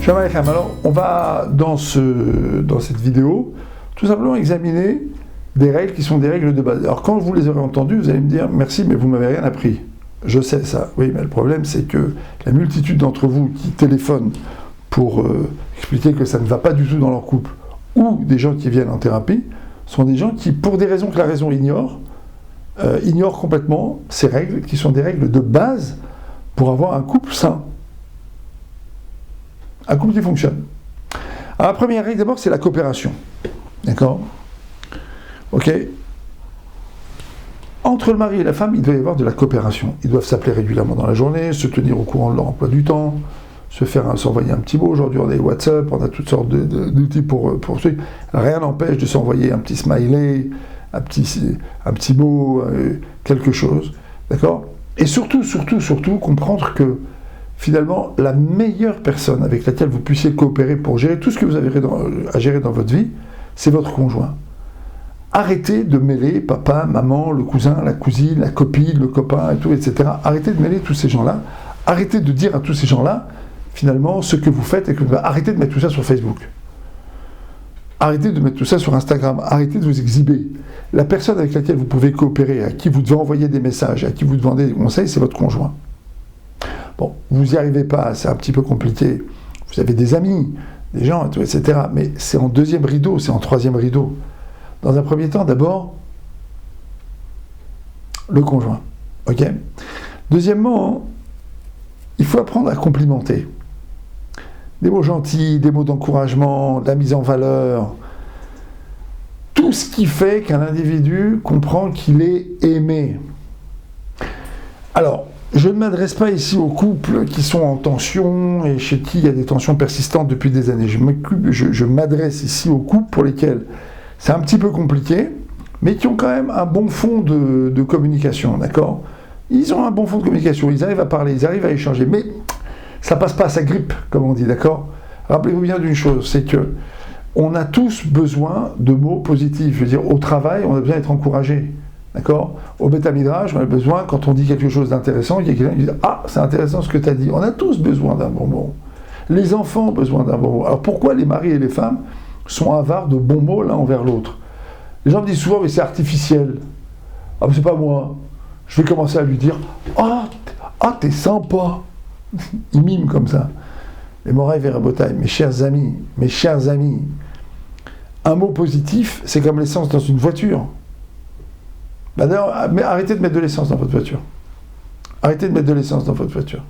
Shalom Aleichem. Alors, on va, dans cette vidéo, tout simplement examiner des règles qui sont des règles de base. Alors, quand vous les aurez entendues, vous allez me dire « Merci, mais vous ne m'avez rien appris ». Je sais ça. Oui, mais le problème, c'est que la multitude d'entre vous qui téléphonent pour expliquer que ça ne va pas du tout dans leur couple, ou des gens qui viennent en thérapie, sont des gens qui, pour des raisons que la raison ignore, ignorent complètement ces règles, qui sont des règles de base pour avoir un couple sain. Un couple qui fonctionne. Alors, la première règle, d'abord, c'est la coopération. D'accord ? Ok ? Entre le mari et la femme, il doit y avoir de la coopération. Ils doivent s'appeler régulièrement dans la journée, se tenir au courant de leur emploi du temps, s'envoyer un petit mot. Aujourd'hui, on a les WhatsApp, on a toutes sortes d'outils pour suivre. Rien n'empêche de s'envoyer un petit smiley, un petit mot, quelque chose. D'accord ? Et surtout, comprendre que finalement, la meilleure personne avec laquelle vous puissiez coopérer pour gérer tout ce que vous avez à gérer dans votre vie, c'est votre conjoint. Arrêtez de mêler papa, maman, le cousin, la cousine, la copine, le copain, et tout, etc. Arrêtez de mêler tous ces gens-là. Arrêtez de dire à tous ces gens-là, finalement, ce que vous faites. Arrêtez de mettre tout ça sur Facebook. Arrêtez de mettre tout ça sur Instagram. Arrêtez de vous exhiber. La personne avec laquelle vous pouvez coopérer, à qui vous devez envoyer des messages, à qui vous demandez des conseils, c'est votre conjoint. Bon, vous n'y arrivez pas, c'est un petit peu compliqué. Vous avez des amis, des gens, etc. Mais c'est en deuxième rideau, c'est en troisième rideau. Dans un premier temps, d'abord, le conjoint. Ok ? Deuxièmement, il faut apprendre à complimenter. Des mots gentils, des mots d'encouragement, de la mise en valeur. Tout ce qui fait qu'un individu comprend qu'il est aimé. Alors, je ne m'adresse pas ici aux couples qui sont en tension et chez qui il y a des tensions persistantes depuis des années. Je m'adresse ici aux couples pour lesquels c'est un petit peu compliqué, mais qui ont quand même un bon fond de communication, d'accord ? Ils ont un bon fond de communication, ils arrivent à parler, ils arrivent à échanger, mais ça passe pas, ça grippe, comme on dit, d'accord ? Rappelez-vous bien d'une chose, c'est que on a tous besoin de mots positifs. Je veux dire, au travail, on a besoin d'être encouragé. D'accord ? Au Beth Midrash, on a besoin, quand on dit quelque chose d'intéressant, il y a quelqu'un qui dit « Ah, c'est intéressant ce que tu as dit ». On a tous besoin d'un bon mot. Les enfants ont besoin d'un bon mot. Alors pourquoi les maris et les femmes sont avares de bons mots l'un envers l'autre ? Les gens me disent souvent « Mais c'est artificiel ». Ah, mais c'est pas moi. Je vais commencer à lui dire « Ah, t'es sympa ». Il mime comme ça. Les Moraï Verabotaï, mes chers amis, un mot positif, c'est comme l'essence dans une voiture. Bah d'ailleurs, mais arrêtez de mettre de l'essence dans votre voiture. Arrêtez de mettre de l'essence dans votre voiture.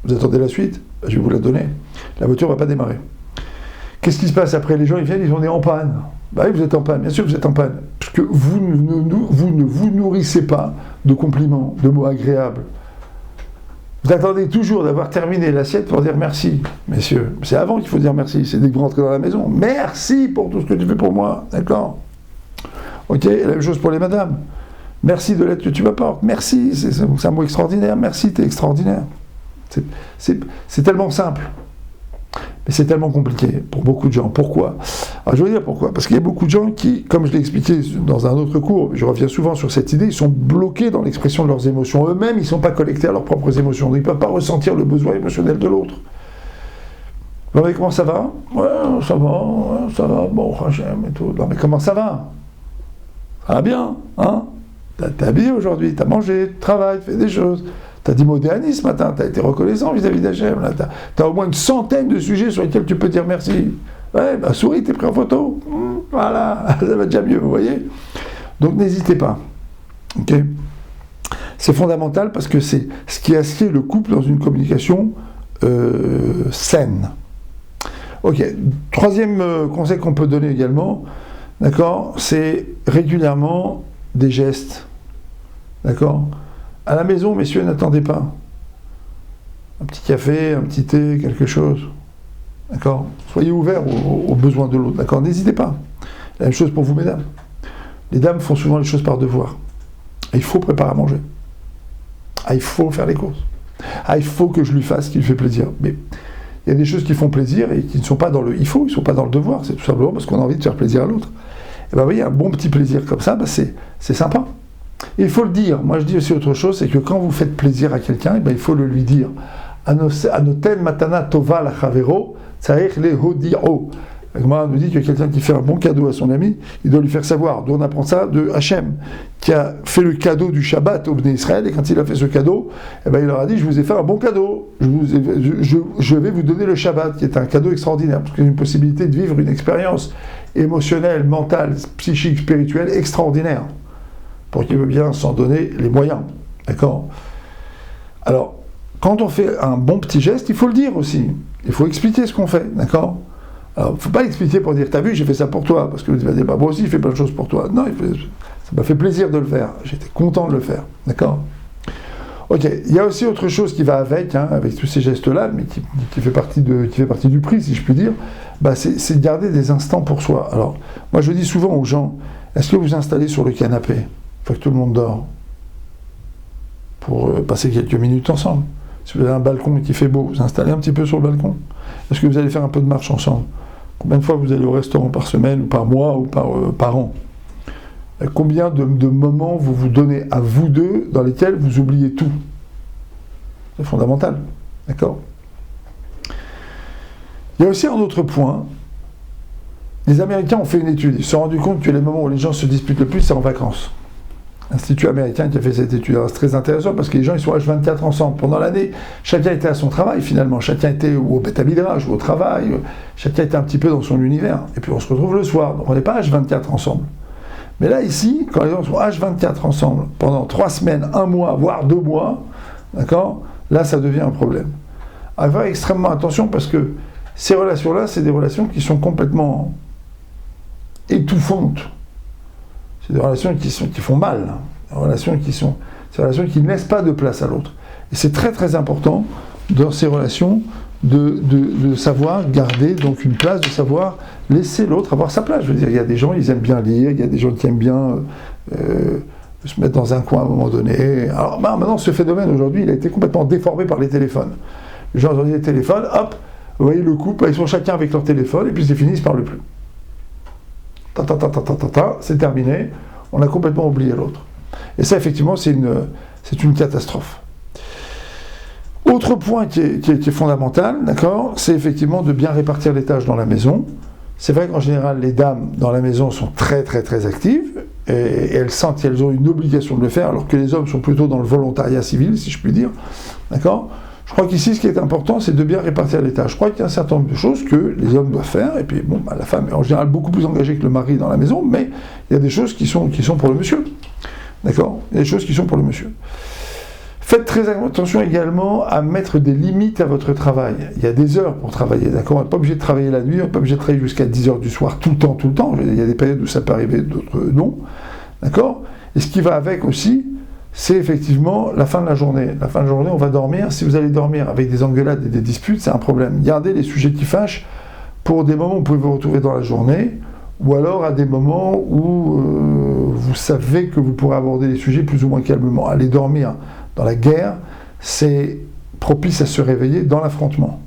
Vous attendez la suite ? Je vais vous la donner. La voiture ne va pas démarrer. Qu'est-ce qui se passe après ? Les gens ils viennent, on est en panne. Bah oui, vous êtes en panne, bien sûr que vous êtes en panne. Parce que vous ne vous nourrissez pas de compliments, de mots agréables. Vous attendez toujours d'avoir terminé l'assiette pour dire merci, messieurs. C'est avant qu'il faut dire merci, c'est dès que vous rentrez dans la maison. Merci pour tout ce que tu fais pour moi, d'accord ? Ok, la même chose pour les madames. Merci de l'aide que tu m'apportes. Merci, c'est un mot extraordinaire. Merci, t'es extraordinaire. C'est tellement simple. Mais c'est tellement compliqué pour beaucoup de gens. Pourquoi ? Alors je vais vous dire pourquoi. Parce qu'il y a beaucoup de gens qui, comme je l'ai expliqué dans un autre cours, je reviens souvent sur cette idée, ils sont bloqués dans l'expression de leurs émotions. Eux-mêmes, ils ne sont pas connectés à leurs propres émotions. Donc ils ne peuvent pas ressentir le besoin émotionnel de l'autre. Vous voyez comment ça va ? Ouais, ça va, bon, j'aime et tout. Non mais comment ça va ? Ça va bien, hein ? T'es habillé aujourd'hui, t'as mangé, tu travailles, tu fais des choses. T'as dit Modéani ce matin, t'as été reconnaissant vis-à-vis d'Hachem. T'as au moins une centaine de sujets sur lesquels tu peux dire merci. Ouais, bah souris, t'es pris en photo. Voilà, ça va déjà mieux, vous voyez. Donc n'hésitez pas. Ok ? C'est fondamental parce que c'est ce qui assied le couple dans une communication saine. Ok, troisième conseil qu'on peut donner également, d'accord, c'est régulièrement des gestes. D'accord ? À la maison, messieurs, n'attendez pas. Un petit café, un petit thé, quelque chose. D'accord ? Soyez ouverts aux besoins de l'autre. D'accord ? N'hésitez pas. La même chose pour vous, mesdames. Les dames font souvent les choses par devoir. Et il faut préparer à manger. Ah, il faut faire les courses. Ah, il faut que je lui fasse ce qui lui fait plaisir. Mais il y a des choses qui font plaisir et qui ne sont pas dans le il faut, ils ne sont pas dans le devoir. C'est tout simplement parce qu'on a envie de faire plaisir à l'autre. Et bien, vous voyez, un bon petit plaisir comme ça, c'est sympa. Il faut le dire. Moi, je dis aussi autre chose, c'est que quand vous faites plaisir à quelqu'un, il faut le lui dire. Anoten matana tova la chavero, tzarich le hodi'o. Moi, on nous dit que quelqu'un qui fait un bon cadeau à son ami, il doit lui faire savoir. D'où on apprend ça de Hachem, qui a fait le cadeau du Shabbat au Bnei Israël, et quand il a fait ce cadeau, il leur a dit, je vous ai fait un bon cadeau, je vais vous donner le Shabbat, qui est un cadeau extraordinaire, parce qu'il y a une possibilité de vivre une expérience émotionnelle, mentale, psychique, spirituelle extraordinaire, pour qu'il veut bien s'en donner les moyens. D'accord ? Alors, quand on fait un bon petit geste, il faut le dire aussi. Il faut expliquer ce qu'on fait, d'accord ? Alors, il ne faut pas l'expliquer pour dire, t'as vu, j'ai fait ça pour toi, parce que tu vas dire, bah, moi aussi, j'ai fait plein de choses pour toi. Non, ça m'a fait plaisir de le faire. J'étais content de le faire, d'accord ? Ok, il y a aussi autre chose qui va avec tous ces gestes-là, mais qui fait partie du prix, si je puis dire, c'est de garder des instants pour soi. Alors, moi, je dis souvent aux gens, est-ce que vous installez sur le canapé, une fois que tout le monde dort, pour passer quelques minutes ensemble ? Si vous avez un balcon qui fait beau, vous installez un petit peu sur le balcon. Est-ce que vous allez faire un peu de marche ensemble ? Combien de fois vous allez au restaurant par semaine, ou par mois, ou par an ? Combien de moments vous vous donnez à vous deux dans lesquels vous oubliez tout ? C'est fondamental, d'accord ? Il y a aussi un autre point. Les Américains ont fait une étude. Ils se sont rendus compte que les moments où les gens se disputent le plus, c'est en vacances. Institut américain qui a fait cette étude. C'est très intéressant parce que les gens ils sont H24 ensemble. Pendant l'année, chacun était à son travail finalement. Chacun était ou au Beth Midrash ou au travail. Chacun était un petit peu dans son univers. Et puis on se retrouve le soir. Donc on n'est pas H24 ensemble. Mais là ici, quand les gens sont H24 ensemble pendant 3 semaines, 1 mois, voire 2 mois, d'accord ? Là ça devient un problème. À faire extrêmement attention parce que ces relations-là, c'est des relations qui sont complètement étouffantes. C'est des relations qui font mal, des relations qui ne laissent pas de place à l'autre. Et c'est très très important dans ces relations de savoir garder donc une place, de savoir laisser l'autre avoir sa place. Je veux dire, il y a des gens, ils aiment bien lire, il y a des gens qui aiment bien se mettre dans un coin à un moment donné. Alors maintenant, ce phénomène aujourd'hui, il a été complètement déformé par les téléphones. Les gens ont des téléphones, hop, vous voyez le couple, ils sont chacun avec leur téléphone, et puis c'est fini, ils ne se parlent plus. C'est terminé, on a complètement oublié l'autre. Et ça, effectivement, c'est une catastrophe. Autre point qui est fondamental, d'accord, c'est effectivement de bien répartir les tâches dans la maison. C'est vrai qu'en général, les dames dans la maison sont très très très actives, et elles sentent qu'elles ont une obligation de le faire, alors que les hommes sont plutôt dans le volontariat civil, si je puis dire, d'accord ? Je crois qu'ici, ce qui est important, c'est de bien répartir les tâches. Je crois qu'il y a un certain nombre de choses que les hommes doivent faire, et puis la femme est en général beaucoup plus engagée que le mari dans la maison, mais il y a des choses qui sont pour le monsieur. D'accord ? Il y a des choses qui sont pour le monsieur. Faites très attention également à mettre des limites à votre travail. Il y a des heures pour travailler, d'accord ? On n'est pas obligé de travailler la nuit, on n'est pas obligé de travailler jusqu'à 10h du soir tout le temps. Il y a des périodes où ça peut arriver, d'autres non. D'accord ? Et ce qui va avec aussi, c'est effectivement la fin de la journée. La fin de la journée, on va dormir. Si vous allez dormir avec des engueulades et des disputes, c'est un problème. Gardez les sujets qui fâchent pour des moments où vous pouvez vous retrouver dans la journée, ou alors à des moments où vous savez que vous pourrez aborder les sujets plus ou moins calmement. Aller dormir dans la guerre, c'est propice à se réveiller dans l'affrontement.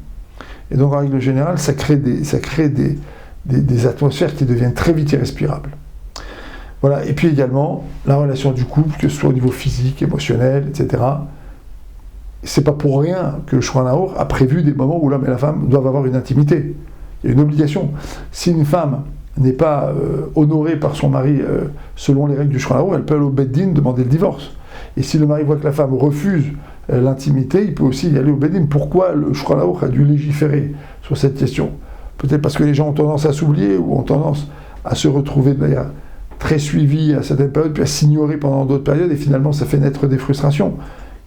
Et donc, en règle générale, ça crée des atmosphères qui deviennent très vite irrespirables. Voilà. Et puis également, la relation du couple, que ce soit au niveau physique, émotionnel, etc. C'est pas pour rien que le Shulchan Aruch a prévu des moments où l'homme et la femme doivent avoir une intimité. Il y a une obligation. Si une femme n'est pas honorée par son mari selon les règles du Shulchan Aruch, elle peut aller au Beit Din demander le divorce. Et si le mari voit que la femme refuse l'intimité, il peut aussi y aller au Beit Din. Pourquoi le Shulchan Aruch a dû légiférer sur cette question ? Peut-être parce que les gens ont tendance à s'oublier ou ont tendance à se retrouver de manière très suivi à certaines périodes, puis à s'ignorer pendant d'autres périodes, et finalement ça fait naître des frustrations.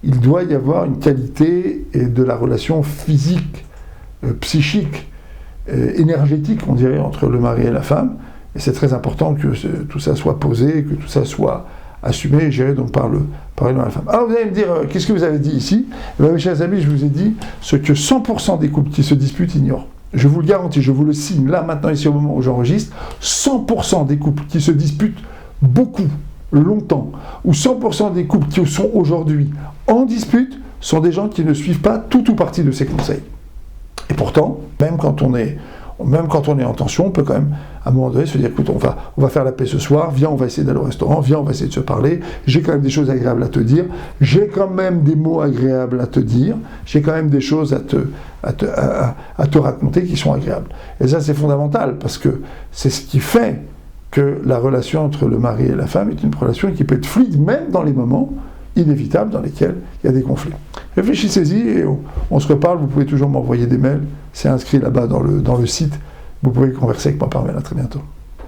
Il doit y avoir une qualité de la relation physique, psychique, énergétique, on dirait, entre le mari et la femme, et c'est très important que tout ça soit posé, que tout ça soit assumé et géré donc par l'homme et la femme. Alors vous allez me dire, qu'est-ce que vous avez dit ici ? Eh bien, mes chers amis, je vous ai dit ce que 100% des couples qui se disputent ignorent. Je vous le garantis, je vous le signe, là, maintenant, ici, au moment où j'enregistre, 100% des couples qui se disputent beaucoup, longtemps, ou 100% des couples qui sont aujourd'hui en dispute, sont des gens qui ne suivent pas tout ou partie de ces conseils. Et pourtant, même quand on est même quand on est en tension, on peut quand même, à un moment donné, se dire, écoute, on va faire la paix ce soir, viens, on va essayer d'aller au restaurant, viens, on va essayer de se parler, j'ai quand même des choses agréables à te dire, j'ai quand même des mots agréables à te dire, j'ai quand même des choses à te raconter qui sont agréables. Et ça, c'est fondamental, parce que c'est ce qui fait que la relation entre le mari et la femme est une relation qui peut être fluide, même dans les moments inévitables dans lesquels il y a des conflits. Réfléchissez-y et on se reparle. Vous pouvez toujours m'envoyer des mails. C'est inscrit là-bas dans le site. Vous pouvez converser avec moi par mail. À très bientôt.